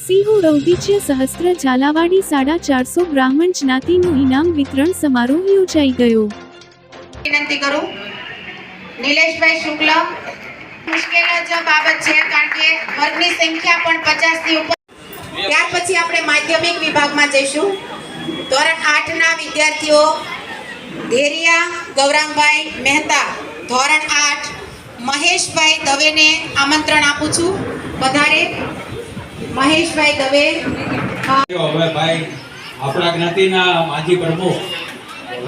સિંહોર ઔદિત્ય સહસ્ત્ર ઝાલાવાડી 450 બ્રાહ્મણ જ્ઞાતિનું ઇનામ વિતરણ સમારોહ યોજાઈ ગયો। વિનંતી કરું નિલેશભાઈ શુક્લ મુશ્કેલ જ બાબત છે કારણ કે વર્ગની સંખ્યા પણ 50 થી ઉપર। ત્યાર પછી આપણે માધ્યમિક વિભાગમાં જઈશું। ધોરણ 8 ના વિદ્યાર્થીઓ ધેરિયા ગૌરાંગભાઈ મહેતા ધોરણ 8 મહેશભાઈ દવેને આમંત્રણ આપું છું। વધારે મહેશભાઈ દવે। હવે ભાઈ આપણા જ્ઞાતિના માજી પ્રમુખ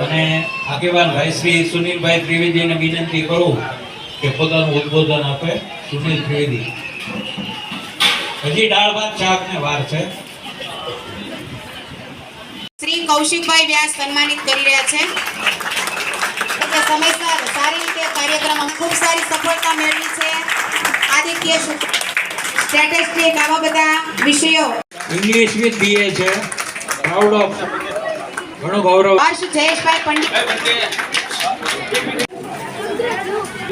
અને આગેવાન ભાઈ શ્રી સુનિલભાઈ ત્રિવેદીને વિનંતી કરું કે પોતાનું ઉદ્બોધન આપે। સુનિલ ત્રિવેદી હજી દાળ ભાત શાક ને વાર છે। શ્રી કૌશિકભાઈ વ્યાસ સન્માનિત કરી રહ્યા છે। સમયસર સારી રીતે કાર્યક્રમ ખૂબ સારી સફળતા મેળવી છે। આદિત્ય સ્ટેટિસ્ટિક્સ આવા બધા વિષયો ઇંગ્લિશ વિથ બીએ છે। પ્રાઉડ ઓફ ઘણો ગૌરવ હર્ષ જયેશભાઈ પંડિત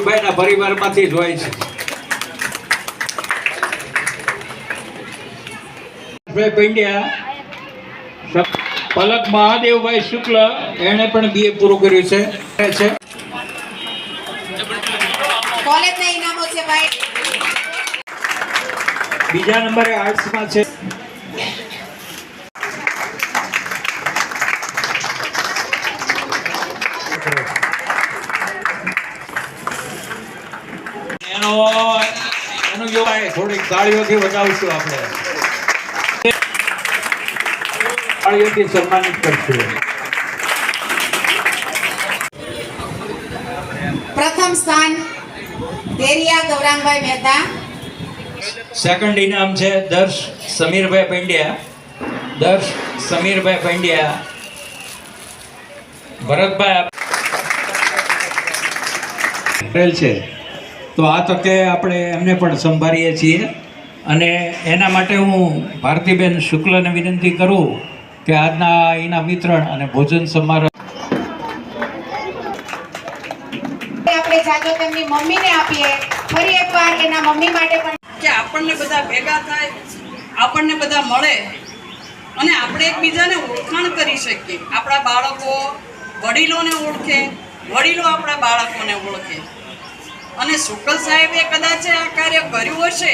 ભાઈના પરિવારમાંથી જ હોય છે। પંડ્યા પલક મહાદેવભાઈ શુક્લ એને પણ બીએ પૂરું કર્યું છે। કોલેજના ઇનામો છે ભાઈ। બીજા નંબરે આર્ટ્સમાં છે એનું યોગાય થોડીક તાળીઓથી વધાવશું। આપણે તાળીઓથી સન્માનિત કરશું। પ્રથમ સ્થાન ધેરિયા ગૌરાંગભાઈ મહેતા। સેકન્ડ ઇનામ છે દર્શ સમીરભાઈ પંડ્યા। દર્શ સમીરભાઈ પંડ્યા ભરતભાઈ છે તો આ તકે આપણે એમને પણ સંભાળીએ છીએ અને એના માટે હું ભારતીબેન શુક્લને વિનંતી કરું કે આજના ઇનામ વિતરણ અને ભોજન સમારોહ આપણે જાજો તેમની મમ્મીને આપીએ। ફરી એકવાર એના મમ્મી માટે પણ કે આપણને બધા ભેગા થાય, આપણને બધા મળે અને આપણે એકબીજાને ઓળખાણ કરી શકીએ। આપણા બાળકો વડીલોને ઓળખે, વડીલો આપણા બાળકોને ઓળખે। અને શુક્લ સાહેબે કદાચ આ કાર્ય કર્યું હશે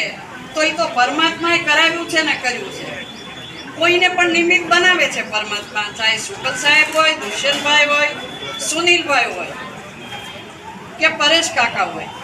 તો એ તો પરમાત્માએ કરાવ્યું છે ને કર્યું છે। કોઈને પણ નિમિત્ત બનાવે છે પરમાત્મા, ચાહે શુક્લ સાહેબ હોય, દુષ્યંતભાઈ હોય, સુનિલભાઈ હોય કે પરેશ કાકા હોય।